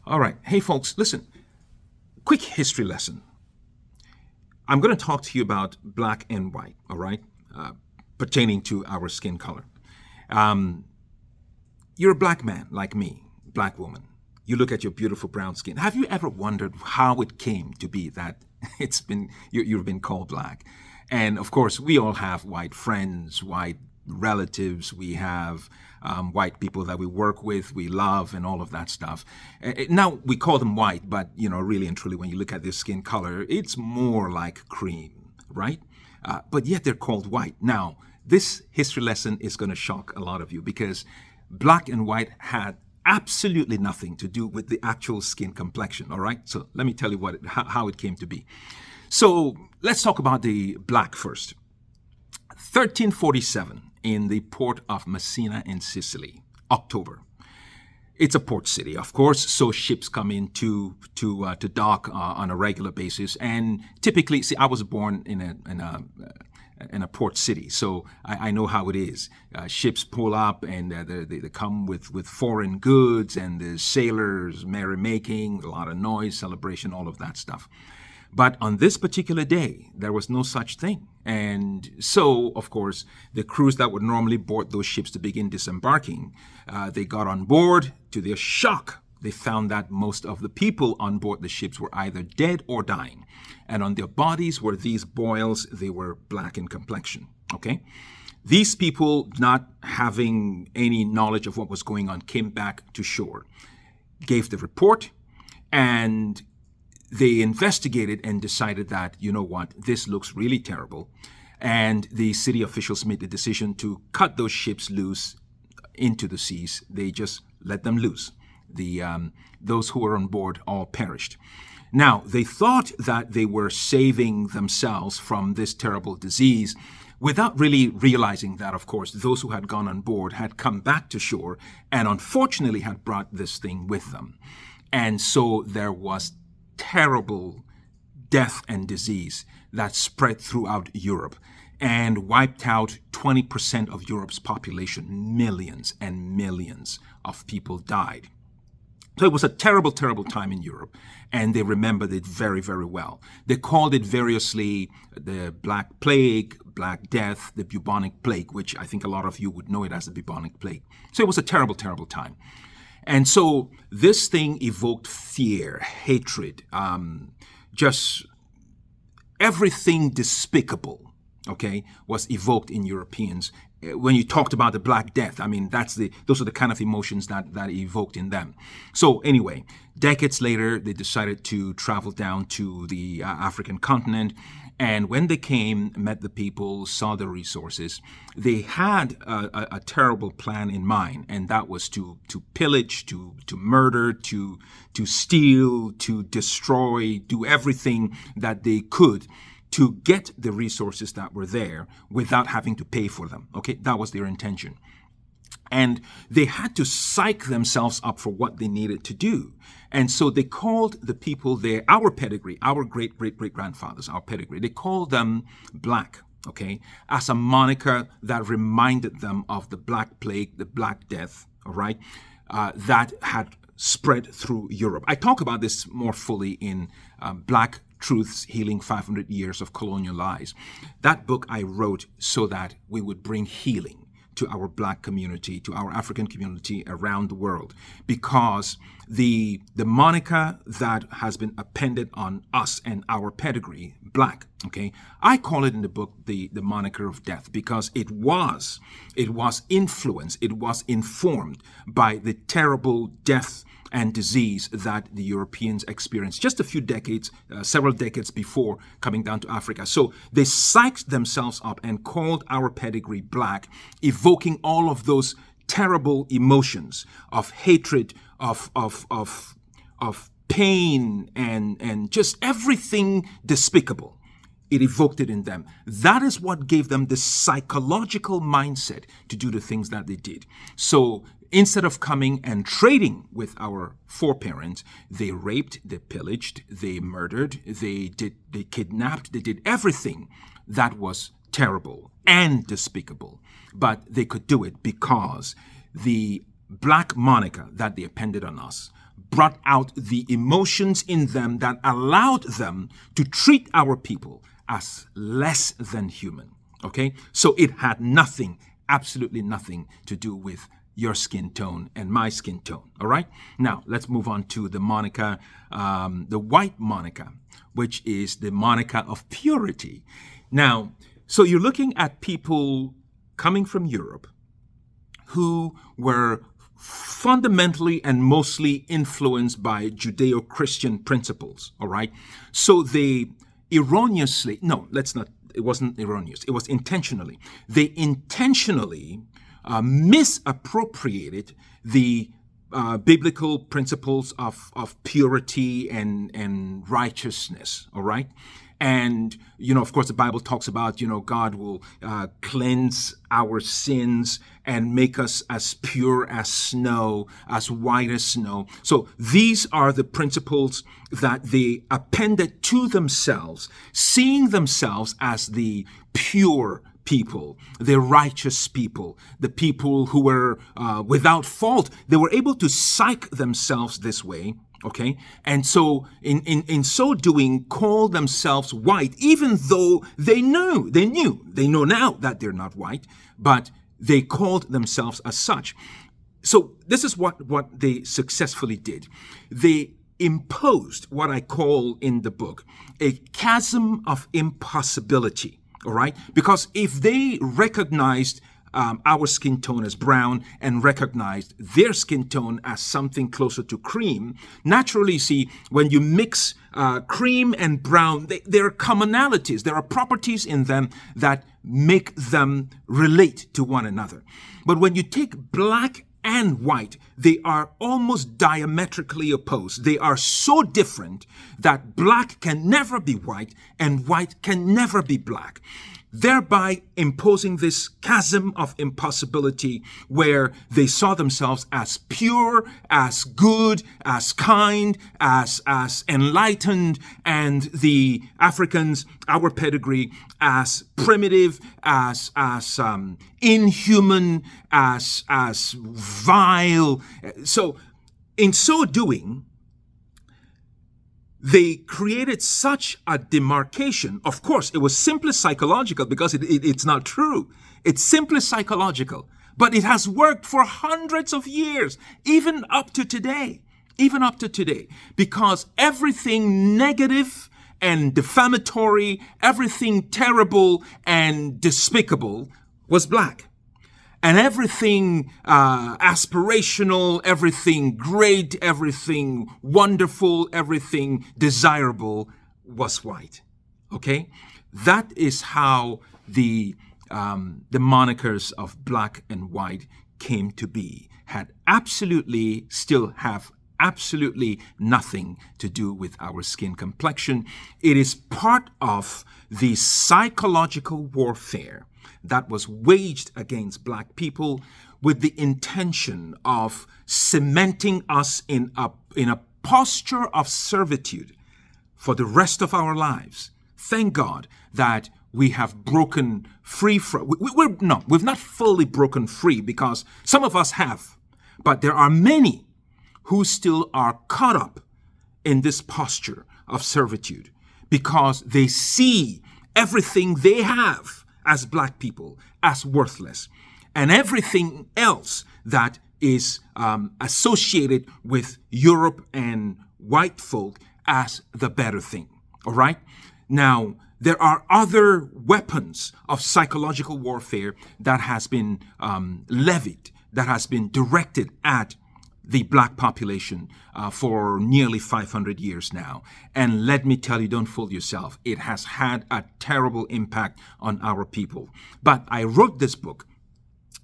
All right. Hey, folks, listen. Quick history lesson. I'm going to talk to you about black and white, all right, pertaining to our skin color. Um, you're a black man like me, black woman. You look at your beautiful brown skin. Have you ever wondered how it came to be that you've been called black? And of course, we all have white friends, white relatives. We have white people that we work with, we love, and all of that stuff. Now we call them white, but really and truly, when you look at their skin color, it's more like cream, right? But yet they're called white. Now, this history lesson is going to shock a lot of you because black and white had absolutely nothing to do with the actual skin complexion. All right, so let me tell you how it came to be. So let's talk about the black first. 1347 in the port of Messina in Sicily, October. It's a port city, of course, so ships come in to dock on a regular basis. And typically, see, I was born in a port city, so I know how it is. Ships pull up and they come with foreign goods, and the sailors merrymaking, a lot of noise, celebration, all of that stuff. But on this particular day, there was no such thing. And so, of course, the crews that would normally board those ships to begin disembarking, they got on board. To their shock, they found that most of the people on board the ships were either dead or dying. And on their bodies were these boils. They were black in complexion, okay? These people, not having any knowledge of what was going on, came back to shore, gave the report, and they investigated and decided that, you know what, this looks really terrible. And the city officials made the decision to cut those ships loose into the seas. They just let them loose. Those who were on board all perished. Now, they thought that they were saving themselves from this terrible disease without really realizing that, of course, those who had gone on board had come back to shore and unfortunately had brought this thing with them. And so there was terrible death and disease that spread throughout Europe and wiped out 20% of Europe's population. Millions and millions of people died. So it was a terrible, terrible time in Europe, and they remembered it very, very well. They called it variously the Black Plague, Black Death, the bubonic plague, which I think a lot of you would know it as the bubonic plague. So it was a terrible, terrible time. And so this thing evoked fear, hatred, just everything despicable, okay, was evoked in Europeans. When you talked about the Black Death, I mean, those are the kind of emotions that evoked in them. So anyway, decades later, they decided to travel down to the African continent. And when they came, met the people, saw the resources, they had a terrible plan in mind, and that was to pillage, to murder, to steal, to destroy, do everything that they could to get the resources that were there without having to pay for them. Okay, that was their intention. And they had to psych themselves up for what they needed to do. And so they called the people there, our pedigree, our great-great-great-grandfathers, our pedigree, they called them Black, okay, as a moniker that reminded them of the Black Plague, the Black Death, all right, that had spread through Europe. I talk about this more fully in Black Truths Healing 500 Years of Colonial Lies. That book I wrote so that we would bring healing to our Black community, to our African community around the world, because the moniker that has been appended on us and our pedigree, Black, okay, I call it in the book the moniker of death, because it was influenced, it was informed by the terrible death and disease that the Europeans experienced just a few decades, several decades before coming down to Africa. So they psyched themselves up and called our pedigree Black, evoking all of those terrible emotions of hatred, of pain, and just everything despicable. It evoked it in them. That is what gave them the psychological mindset to do the things that they did. So instead of coming and trading with our foreparents, they raped, they pillaged, they murdered, they kidnapped, they did everything that was terrible and despicable. But they could do it because the Black moniker that they appended on us, brought out the emotions in them that allowed them to treat our people as less than human. Okay? So it had nothing, absolutely nothing to do with your skin tone and my skin tone. All right? Now, let's move on to the moniker, the white moniker, which is the moniker of purity. Now, so you're looking at people coming from Europe who were fundamentally and mostly influenced by Judeo-Christian principles, all right? So they erroneously, no, let's not, it wasn't erroneous, it was intentionally. They intentionally misappropriated the biblical principles of purity and righteousness, all right? And, of course, the Bible talks about, God will cleanse our sins and make us as pure as snow, as white as snow. So these are the principles that they appended to themselves, seeing themselves as the pure people, the righteous people, the people who were without fault. They were able to psych themselves this way. Okay, and so in so doing, call themselves white, even though they know now that they're not white, but they called themselves as such. So this is what they successfully did. They imposed what I call in the book a chasm of impossibility. All right, because if they recognized our skin tone as brown and recognized their skin tone as something closer to cream. Naturally, see, when you mix cream and brown, there are commonalities. There are properties in them that make them relate to one another. But when you take black and white, they are almost diametrically opposed. They are so different that black can never be white and white can never be black, thereby imposing this chasm of impossibility where they saw themselves as pure, as good, as kind, as enlightened, and the Africans, our pedigree, as primitive, as inhuman, as vile. So in so doing, they created such a demarcation. Of course, it was simply psychological because it's not true. It's simply psychological. But it has worked for hundreds of years, even up to today. Because everything negative and defamatory, everything terrible and despicable was black. And everything aspirational, everything great, everything wonderful, everything desirable was white. Okay? That is how the monikers of black and white came to be. Still have absolutely nothing to do with our skin complexion. It is part of the psychological warfare that was waged against black people with the intention of cementing us in a posture of servitude for the rest of our lives. Thank God that we have broken free from, we've not fully broken free because some of us have, but there are many who still are caught up in this posture of servitude because they see everything they have as black people as worthless, and everything else that is associated with Europe and white folk as the better thing. All right? Now, there are other weapons of psychological warfare that has been levied, that has been directed at the black population for nearly 500 years now. And let me tell you, don't fool yourself. It has had a terrible impact on our people. But I wrote this book,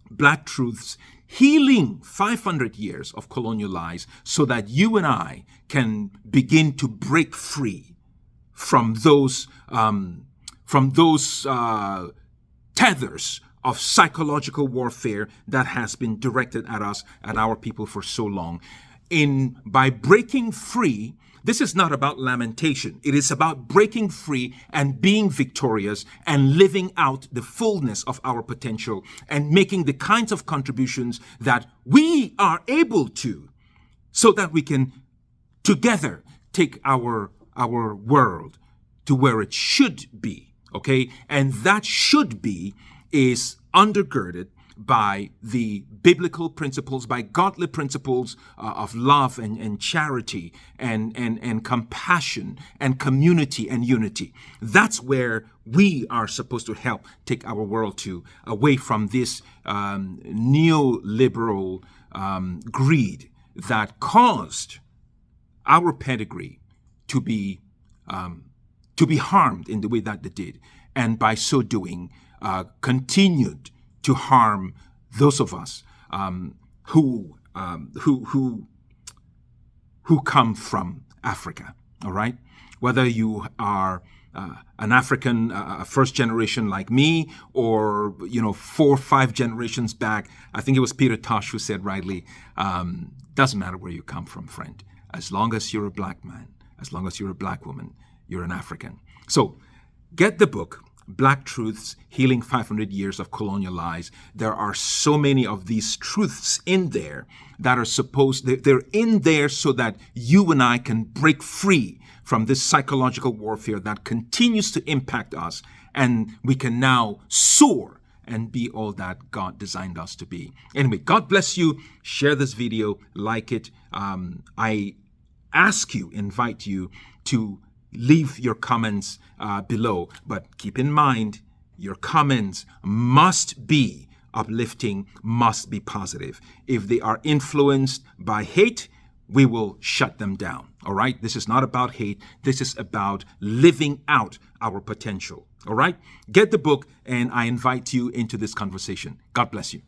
Black Truths, Healing 500 Years of Colonial Lies, so that you and I can begin to break free from those tethers of psychological warfare that has been directed at us and our people for so long. By breaking free, this is not about lamentation. It is about breaking free and being victorious and living out the fullness of our potential and making the kinds of contributions that we are able to, so that we can together take our world to where it should be, okay? And that should be is undergirded by the biblical principles, by godly principles of love and charity and compassion and community and unity. That's where we are supposed to help take our world to, away from this neoliberal greed that caused our pedigree to be harmed in the way that they did, and by so doing, continued to harm those of us who come from Africa. All right, whether you are an African, first generation like me, or 4 or 5 generations back. I think it was Peter Tosh who said rightly, doesn't matter where you come from, friend. As long as you're a black man, as long as you're a black woman, you're an African. So get the book, Black Truths, Healing 500 Years of Colonial Lies. There are so many of these truths in there that are they're in there so that you and I can break free from this psychological warfare that continues to impact us, and we can now soar and be all that God designed us to be. Anyway, God bless you. Share this video, like it. I invite you to leave your comments below, but keep in mind, your comments must be uplifting, must be positive. If they are influenced by hate, we will shut them down. All right? This is not about hate. This is about living out our potential. All right? Get the book, and I invite you into this conversation. God bless you.